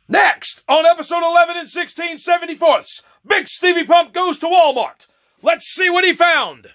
Next, on episode 11 and 16/74, Bigsteviepump goes to Walmart. Let's see what he found.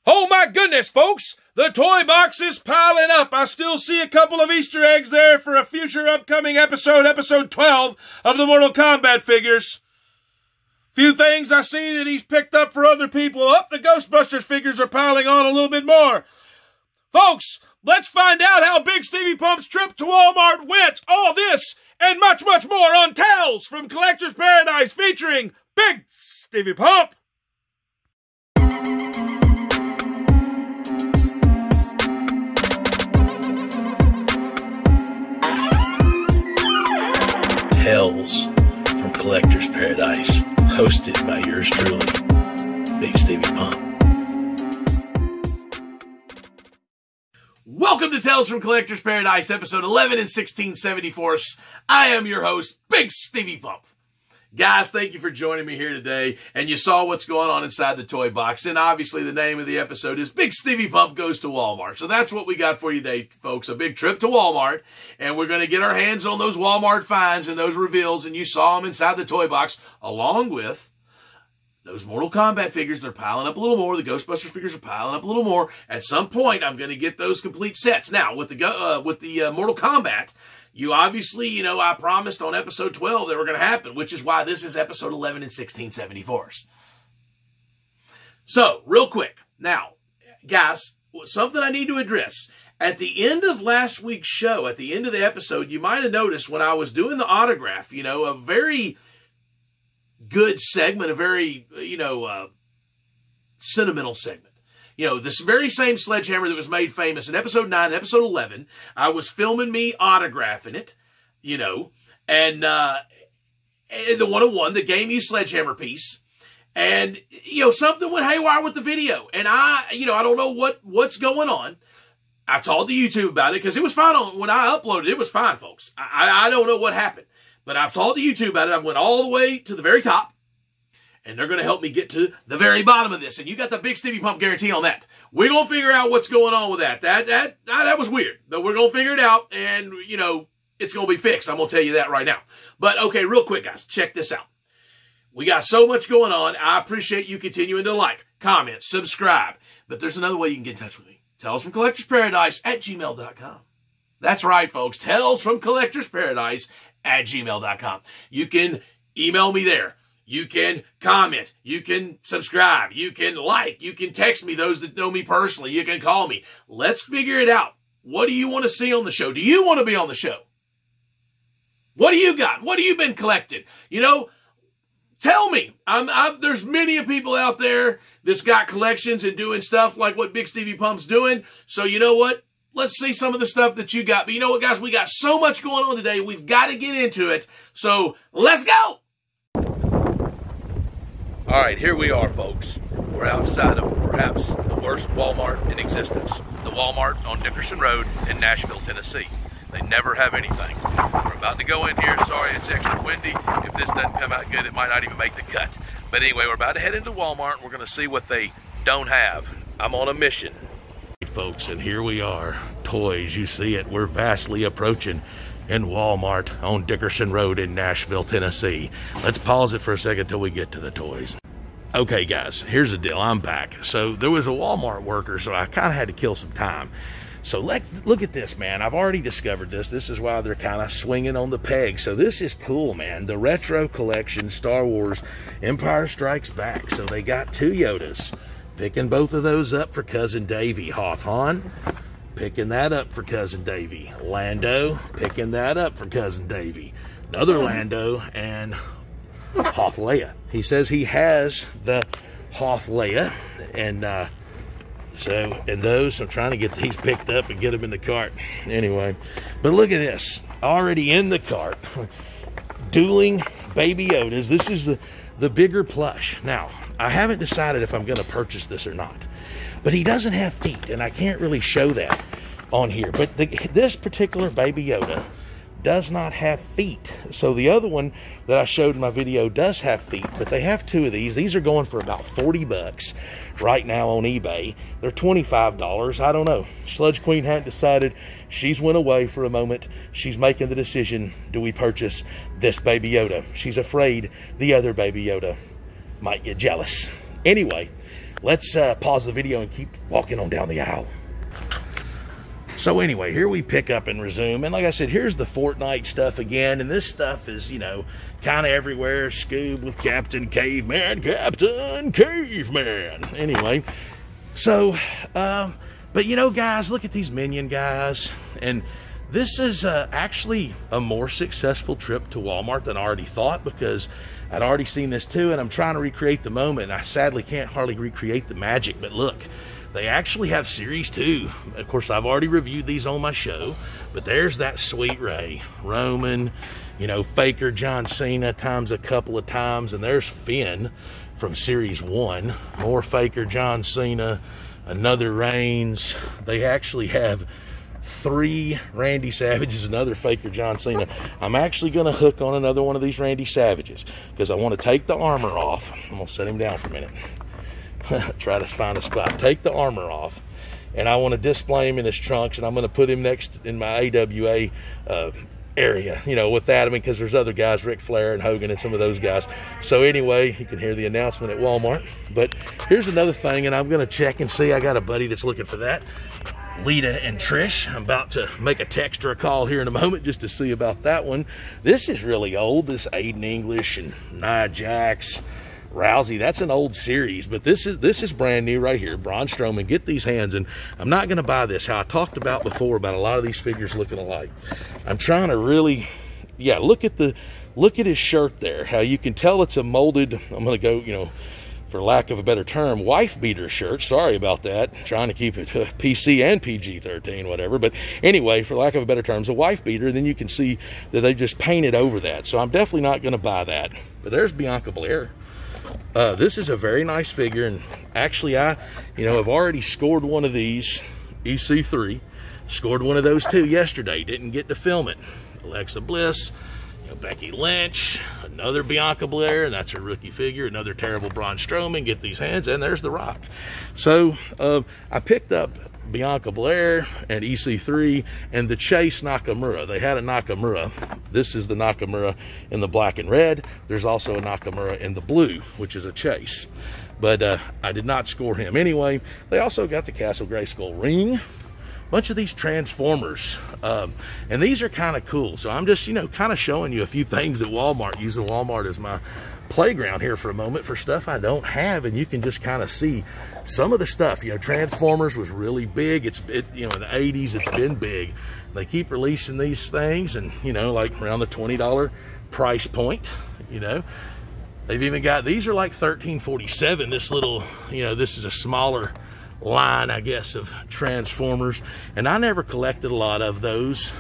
Oh my goodness, folks, the toy box is piling up. I still see a couple of Easter eggs there for a future upcoming episode, episode 12 of the Mortal Kombat figures. Few things I see that he's picked up for other people. The Ghostbusters figures are piling on a little bit more. Folks, let's find out how Bigsteviepump's trip to Walmart went. All this and much, much more on Tales from Collector's Paradise featuring Bigsteviepump. Tales from Collector's Paradise, hosted by yours truly, Bigsteviepump. Welcome to Tales from Collector's Paradise, episode 11 and 16/74. I am your host, Bigsteviepump. Guys, thank you for joining me here today. And you saw what's going on inside the toy box. And obviously the name of the episode is Bigsteviepump Goes to Walmart. So that's what we got for you today, folks. A big trip to Walmart. And we're going to get our hands on those Walmart finds and those reveals. And you saw them inside the toy box, along with those Mortal Kombat figures. They're piling up a little more. The Ghostbusters figures are piling up a little more. At some point, I'm going to get those complete sets. Now, with the Mortal Kombat, you obviously, I promised on episode 12 that were going to happen, which is why this is episode 11 and 16/74. So, real quick. Now, guys, something I need to address. At the end of last week's show, at the end of the episode, you might have noticed when I was doing the autograph, a very good segment, a very, sentimental segment. This very same sledgehammer that was made famous in episode 9 and episode 11, I was filming me autographing it, and the 101, the Game Used Sledgehammer piece, and, something went haywire with the video, and I don't know what's going on. I told the YouTube about it, because it was fine when I uploaded it was fine, folks. I don't know what happened, but I've told the YouTube about it. I went all the way to the very top, and they're going to help me get to the very bottom of this. And you got the Bigsteviepump guarantee on that. We're going to figure out what's going on with that. That was weird. But we're going to figure it out, and, it's going to be fixed. I'm going to tell you that right now. But, okay, real quick, guys, check this out. We got so much going on. I appreciate you continuing to like, comment, subscribe. But there's another way you can get in touch with me. TalesFromCollectorsParadise@gmail.com. That's right, folks. TalesFromCollectorsParadise@gmail.com. You can email me there. You can comment. You can subscribe. You can like. You can text me, those that know me personally. You can call me. Let's figure it out. What do you want to see on the show? Do you want to be on the show? What do you got? What have you been collecting? Tell me. There's many people out there that's got collections and doing stuff like what Bigsteviepump's doing. So you know what? Let's see some of the stuff that you got. But you know what, guys? We got so much going on today. We've got to get into it. So let's go. All right, here we are, folks. We're outside of perhaps the worst Walmart in existence. The Walmart on Dickerson Road in Nashville, Tennessee. They never have anything. We're about to go in here. Sorry, it's extra windy. If this doesn't come out good, it might not even make the cut. But anyway, we're about to head into Walmart. We're going to see what they don't have. I'm on a mission. Folks, and here we are. Toys, you see it. We're vastly approaching in Walmart on Dickerson Road in Nashville, Tennessee. Let's pause it for a second till we get to the toys. Okay, guys, here's the deal. I'm back. So there was a Walmart worker, so I kind of had to kill some time. So look at this, man. I've already discovered this. This is why they're kind of swinging on the peg. So this is cool, man. The Retro Collection, Star Wars, Empire Strikes Back. So they got 2 Yodas. Picking both of those up for Cousin Davey. Hoth Han, picking that up for Cousin Davey. Lando, picking that up for Cousin Davey. Another Lando, and Hoth Leia. He says he has the Hoth Leia, and those, I'm trying to get these picked up and get them in the cart. Anyway, but look at this. Already in the cart. Dueling Baby Yodas. This is the bigger plush. Now, I haven't decided if I'm going to purchase this or not. But he doesn't have feet, and I can't really show that on here. But this particular Baby Yoda does not have feet. So the other one that I showed in my video does have feet, but they have two of these. These are going for about 40 bucks right now on eBay. They're $25. I don't know. Sludge Queen hadn't decided. She's went away for a moment. She's making the decision. Do we purchase this Baby Yoda? She's afraid the other Baby Yoda might get jealous. Anyway, let's pause the video and keep walking on down the aisle. So anyway, here we pick up and resume. And like I said, here's the Fortnite stuff again. And this stuff is, you know, kind of everywhere. Scoob with Captain Caveman. Captain Caveman. Anyway, so, but you know, guys, look at these Minion guys. And this is actually a more successful trip to Walmart than I already thought, because I'd already seen this too. And I'm trying to recreate the moment. And I sadly can't hardly recreate the magic. But look. They actually have Series 2. Of course, I've already reviewed these on my show, but there's that Sweet Ray, Roman, you know, Faker John Cena times a couple of times, and there's Finn from Series 1, more Faker John Cena, another Reigns. They actually have 3 Randy Savages, another Faker John Cena. I'm actually going to hook on another one of these Randy Savages because I want to take the armor off. I'm going to set him down for a minute. Try to find a spot. Take the armor off, and I want to display him in his trunks, and I'm going to put him next in my AWA area, you know, with that. I mean, because there's other guys, Ric Flair and Hogan and some of those guys. So anyway, you can hear the announcement at Walmart. But here's another thing, and I'm going to check and see. I got a buddy that's looking for that. Lita and Trish. I'm about to make a text or a call here in a moment just to see about that one. This is really old. This Aiden English and Nia Jax. Rousey, that's an old series, but this is brand new right here. Braun Strowman, get these hands, and I'm not going to buy this. How I talked about before about a lot of these figures looking alike. I'm trying to really, yeah, look at his shirt there. How you can tell it's a molded. I'm going to go, you know, for lack of a better term, wife beater shirt. Sorry about that. Trying to keep it PC and PG-13, whatever. But anyway, for lack of a better term, it's a wife beater. Then you can see that they just painted over that. So I'm definitely not going to buy that. But there's Bianca Belair. This is a very nice figure, and actually I, you know, have already scored one of these, EC3, scored one of those too yesterday, didn't get to film it. Alexa Bliss, you know, Becky Lynch, another Bianca Belair, and that's her rookie figure, another terrible Braun Strowman, get these hands, and there's The Rock. So I picked up Bianca Belair and EC3 and the Chase Nakamura. They had a Nakamura. This is the Nakamura in the black and red. There's also a Nakamura in the blue, which is a Chase. But I did not score him. Anyway, they also got the Castle Grayskull ring. Bunch of these Transformers. And these are kind of cool. So I'm just, you know, kind of showing you a few things at Walmart, using Walmart as my playground here for a moment for stuff I don't have, and you can just kind of see some of the stuff. You know, Transformers was really big. You know, in the 80s, it's been big. They keep releasing these things, and you know, like around the $20 price point. You know, they've even got, these are like $13.47. This little, you know, this is a smaller line, I guess, of Transformers, and I never collected a lot of those.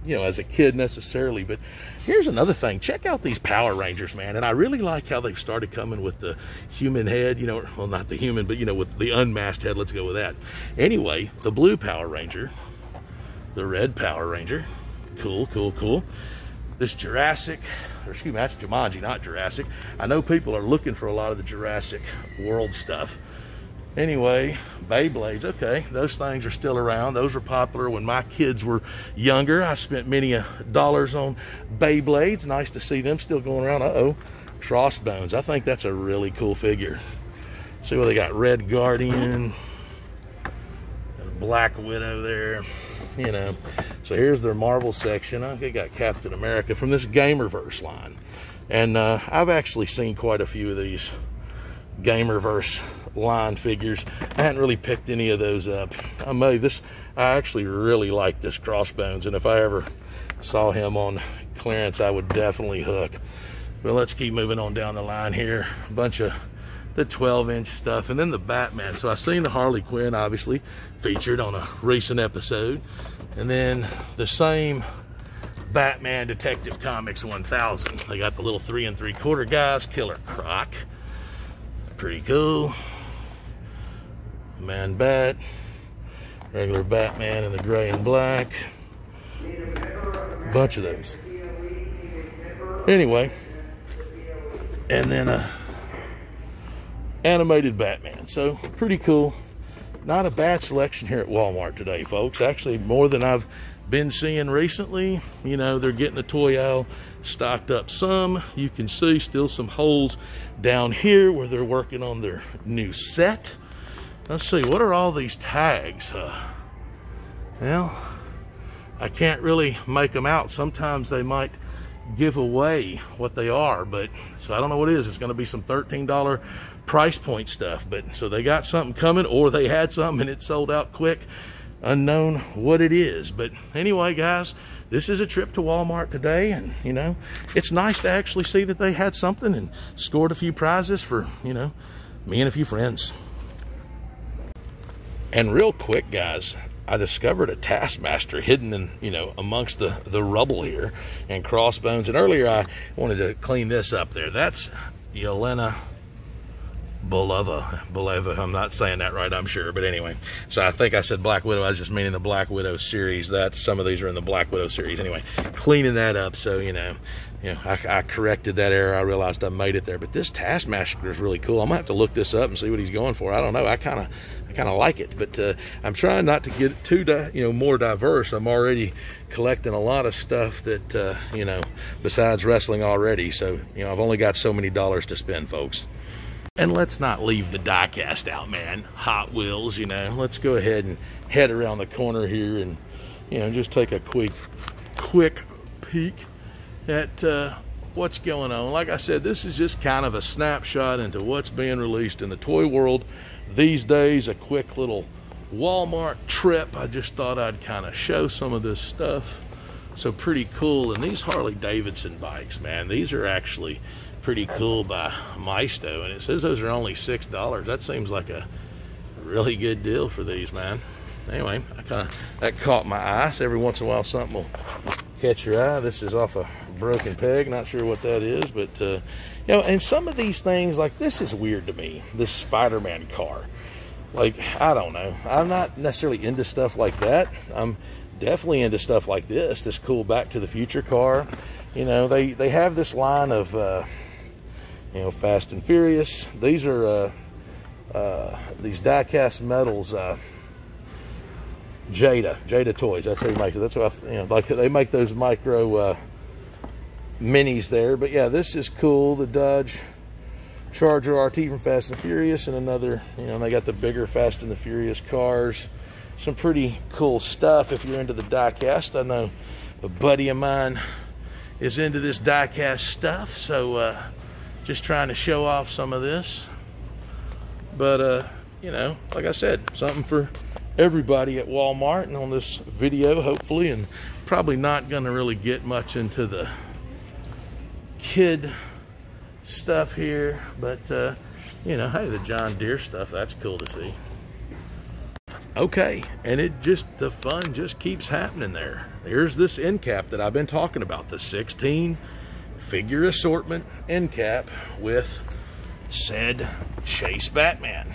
You know, as a kid necessarily. But here's another thing. Check out these Power Rangers, man. And I really like how they've started coming with the human head, you know, well, not the human, but, you know, with the unmasked head. Let's go with that. Anyway, the blue Power Ranger, the red Power Ranger. Cool, cool, cool. This Jurassic, or excuse me, that's Jumanji, not Jurassic. I know people are looking for a lot of the Jurassic World stuff. Anyway, Beyblades, okay, those things are still around. Those were popular when my kids were younger. I spent many dollars on Beyblades. Nice to see them still going around. Uh-oh, Crossbones. I think that's a really cool figure. See what they got, Red Guardian, got a Black Widow there, you know. So here's their Marvel section. They got Captain America from this Gamerverse line. And I've actually seen quite a few of these Gamerverse line figures. I hadn't really picked any of those up. I actually really like this Crossbones, and if I ever saw him on clearance, I would definitely hook. But let's keep moving on down the line here. A bunch of the 12-inch stuff, and then the Batman. So I've seen the Harley Quinn, obviously, featured on a recent episode. And then the same Batman Detective Comics 1000. They got the little 3 3/4 guys, Killer Croc. Pretty cool. Man Bat, regular Batman in the gray and black. Bunch of those. Anyway, and then animated Batman. So pretty cool. Not a bad selection here at Walmart today, folks. Actually, more than I've been seeing recently. You know, they're getting the toy aisle stocked up some. You can see still some holes down here where they're working on their new set. Let's see, what are all these tags? Well, I can't really make them out. Sometimes they might give away what they are, but so I don't know what it is. It's going to be some $13 price point stuff, but so they got something coming, or they had something and it sold out quick. Unknown what it is. But anyway, guys, this is a trip to Walmart today, and you know, it's nice to actually see that they had something and scored a few prizes for, you know, me and a few friends. And real quick, guys, I discovered a Taskmaster hidden in, you know, amongst the rubble here, and crossbones. And earlier I wanted to clean this up there. That's Yelena Belova. I'm not saying that right, I'm sure, but anyway. So I think I said Black Widow. I was just meaning the Black Widow series. That some of these are in the Black Widow series. Anyway, cleaning that up. So you know, I corrected that error. I realized I made it there. But this Taskmaster is really cool. I'm gonna have to look this up and see what he's going for. I don't know. I kind of like it, but I'm trying not to get too more diverse. I'm already collecting a lot of stuff that you know, besides wrestling already. So you know, I've only got so many dollars to spend, folks. And let's not leave the diecast out, man. Hot Wheels, you know. Let's go ahead and head around the corner here and, you know, just take a quick peek at what's going on. Like I said, this is just kind of a snapshot into what's being released in the toy world these days. A quick little Walmart trip. I just thought I'd kind of show some of this stuff. So pretty cool. And these Harley Davidson bikes, man, these are actually pretty cool by Maisto, and it says those are only $6. That seems like a really good deal for these, man. Anyway, that caught my eye. So every once in a while something will catch your eye. This is off a broken peg, not sure what that is, but you know, and some of these things, like this is weird to me, this Spider-Man car. Like, I don't know, I'm not necessarily into stuff like that. I'm definitely into stuff like this cool Back to the Future car. You know, they have this line of you know, Fast and Furious. These are these die-cast metals, Jada Toys. That's how you make it. That's what you know, like they make those micro minis there. But yeah, this is cool. The Dodge Charger RT from Fast and Furious, and another. You know, they got the bigger Fast and the Furious cars. Some pretty cool stuff if you're into the die-cast. I know a buddy of mine is into this die-cast stuff, so just trying to show off some of this. But you know, like I said, something for everybody at Walmart. And on this video, hopefully, and probably not going to really get much into the kid stuff here, but you know, hey, the John Deere stuff, that's cool to see. Okay, and the fun just keeps happening there. Here's this end cap that I've been talking about, the 16 figure assortment end cap with said Chase Batman,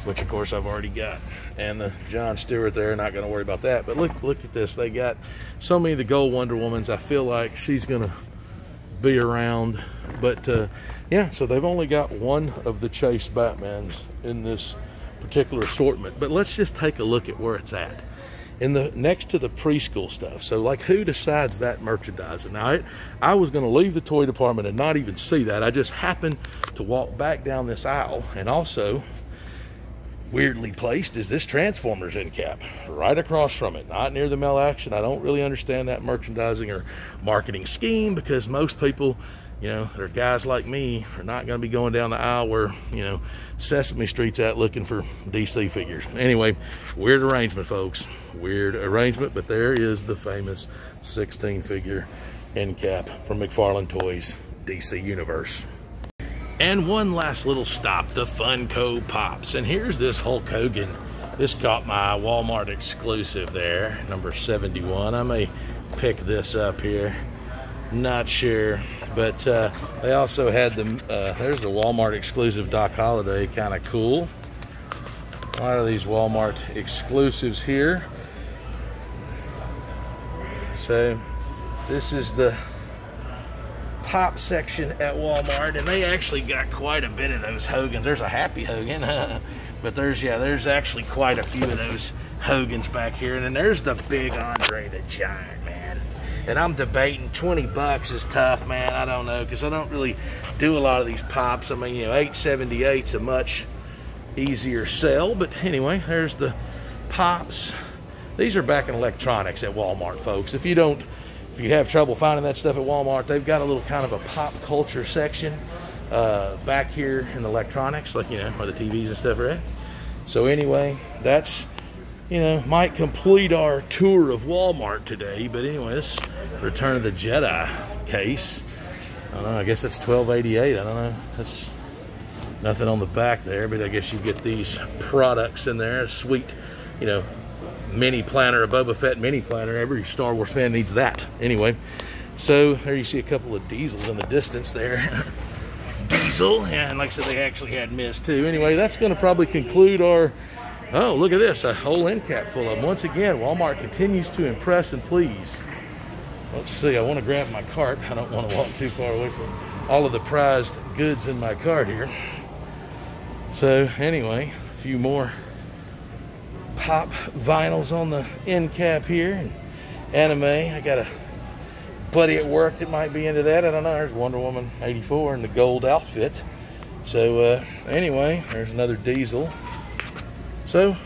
which of course I've already got, and the John Stewart there. Not going to worry about that. But look at this. They got so many of the gold Wonder Womans. I feel like she's going to be around, but yeah, so they've only got one of the Chase Batmans in this particular assortment. But let's just take a look at where it's at in the next to the preschool stuff. So like, who decides that merchandising? Now I was going to leave the toy department and not even see that. I just happened to walk back down this aisle, and also weirdly placed is this Transformers end cap right across from it, not near the male action. I don't really understand that merchandising or marketing scheme, because most people, you know, they're guys like me, are not going to be going down the aisle where, you know, Sesame Street's at looking for DC figures. Anyway, weird arrangement, folks. Weird arrangement, but there is the famous 16 figure end cap from McFarlane Toys DC Universe. And one last little stop, the Funko Pops. And here's this Hulk Hogan. This caught my Walmart exclusive there, number 71. I may pick this up here. Not sure. But they also had the, there's the Walmart exclusive Doc Holliday, kind of cool. A lot of these Walmart exclusives here. So, This is the pop section at Walmart, and they actually got quite a bit of those Hogans. There's a Happy Hogan, but there's actually quite a few of those Hogans back here. And then there's the big Andre the Giant, man. And I'm debating $20 is tough, man. I don't know, because I don't really do a lot of these pops. I mean, you know, $8.78's a much easier sell. But anyway, there's the pops. These are back in electronics at Walmart, folks. If you have trouble finding that stuff at Walmart, they've got a little kind of a pop culture section back here in the electronics, like, you know, where the TVs and stuff are at. So anyway, that's, you know, might complete our tour of Walmart today. But anyway, this Return of the Jedi case, I don't know, I guess that's $12.88. I don't know, that's nothing on the back there, but I guess you get these products in there. A sweet, you know, mini planner, a Boba Fett mini planner. Every Star Wars fan needs that. Anyway, so there you see a couple of diesels in the distance there. Diesel, and like I said, they actually had mist too. Anyway, that's going to probably conclude our, oh, look at this, a whole end cap full of them. Once again, Walmart continues to impress and please. Let's see, I want to grab my cart. I don't want to walk too far away from all of the prized goods in my cart here. So anyway, a few more pop vinyls on the end cap here, and anime. I got a buddy at work that might be into that. I don't know. There's Wonder Woman 84 in the gold outfit. So anyway, there's another diesel. So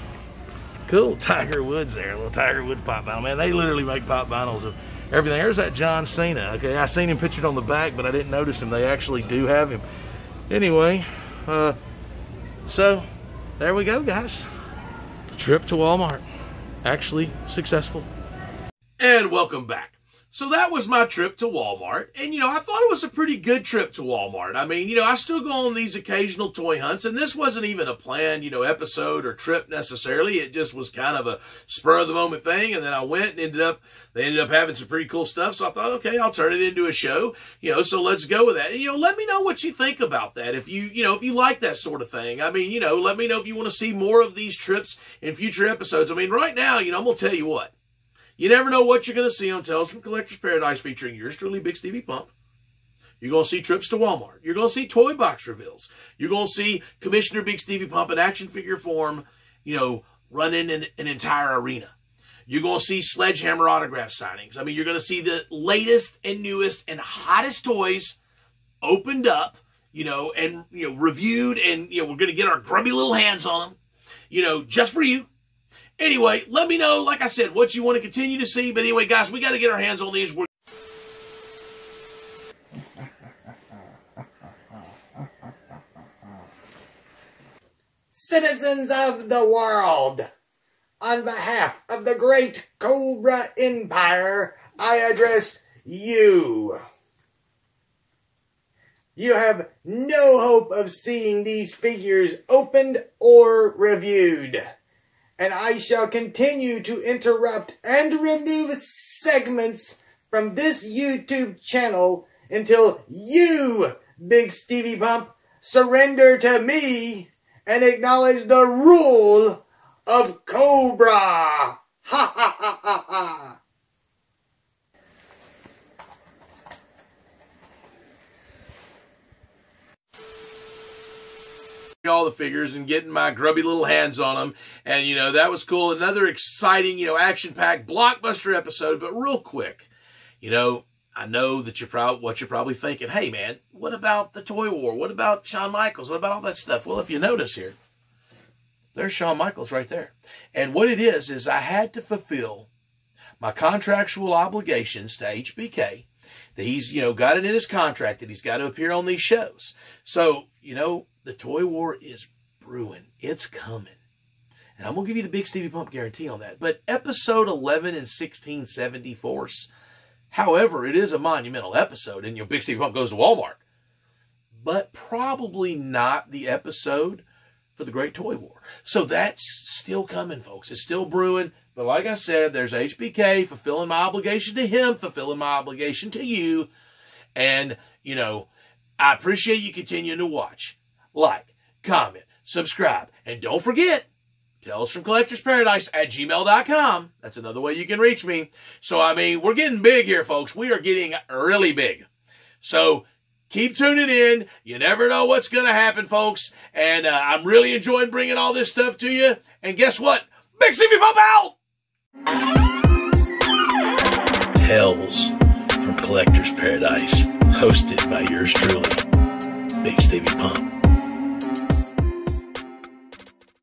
cool. Tiger Woods there, a little Tiger Woods pop vinyl. Man, they literally make pop vinyls of everything. There's that John Cena. Okay, I seen him pictured on the back, but I didn't notice him. They actually do have him. Anyway, so there we go, guys. Trip to Walmart, actually successful. And welcome back. So that was my trip to Walmart. And, you know, I thought it was a pretty good trip to Walmart. I mean, you know, I still go on these occasional toy hunts, and this wasn't even a planned, you know, episode or trip necessarily. It just was kind of a spur of the moment thing. And then I went and they ended up having some pretty cool stuff. So I thought, okay, I'll turn it into a show, you know, so let's go with that. And, you know, let me know what you think about that. If if you like that sort of thing. I mean, you know, let me know if you want to see more of these trips in future episodes. I mean, right now, you know, I'm going to tell you what. You never know what you're going to see on Tales from Collector's Paradise featuring yours truly, Bigsteviepump. You're going to see trips to Walmart. You're going to see toy box reveals. You're going to see Commissioner Bigsteviepump in action figure form, you know, running an entire arena. You're going to see Sledgehammer autograph signings. I mean, you're going to see the latest and newest and hottest toys opened up, you know, and, you know, reviewed, and, you know, we're going to get our grubby little hands on them, you know, just for you. Anyway, let me know, like I said, what you want to continue to see. But anyway, guys, we got to get our hands on these. Citizens of the world, on behalf of the great Cobra Empire, I address you. You have no hope of seeing these figures opened or reviewed. And I shall continue to interrupt and remove segments from this YouTube channel until you, Bigsteviepump, surrender to me and acknowledge the rule of Cobra. Ha ha ha ha ha. All the figures and getting my grubby little hands on them, and you know, that was cool. Another exciting, you know, action-packed blockbuster episode. But real quick, you know, I know that you're probably thinking, hey man, what about the Toy War? What about Shawn Michaels? What about all that stuff? Well, if you notice here, there's Shawn Michaels right there. And what it is I had to fulfill my contractual obligations to HBK. That he's, you know, got it in his contract that he's got to appear on these shows. So, you know, the Toy War is brewing. It's coming. And I'm going to give you the Bigsteviepump guarantee on that. But episode 11 and 1674, however, it is a monumental episode. And, you know, Bigsteviepump goes to Walmart. But probably not the episode for the Great Toy War. So that's still coming, folks. It's still brewing. But like I said, there's HBK fulfilling my obligation to him, fulfilling my obligation to you. And, you know, I appreciate you continuing to watch. Like, comment, subscribe, and don't forget, talesfromcollectorsparadise@gmail.com. That's another way you can reach me. So, I mean, we're getting big here, folks. We are getting really big. So, keep tuning in. You never know what's going to happen, folks. And I'm really enjoying bringing all this stuff to you. And guess what? Bigsteviepump out! Tales from Collector's Paradise, hosted by yours truly, Bigsteviepump.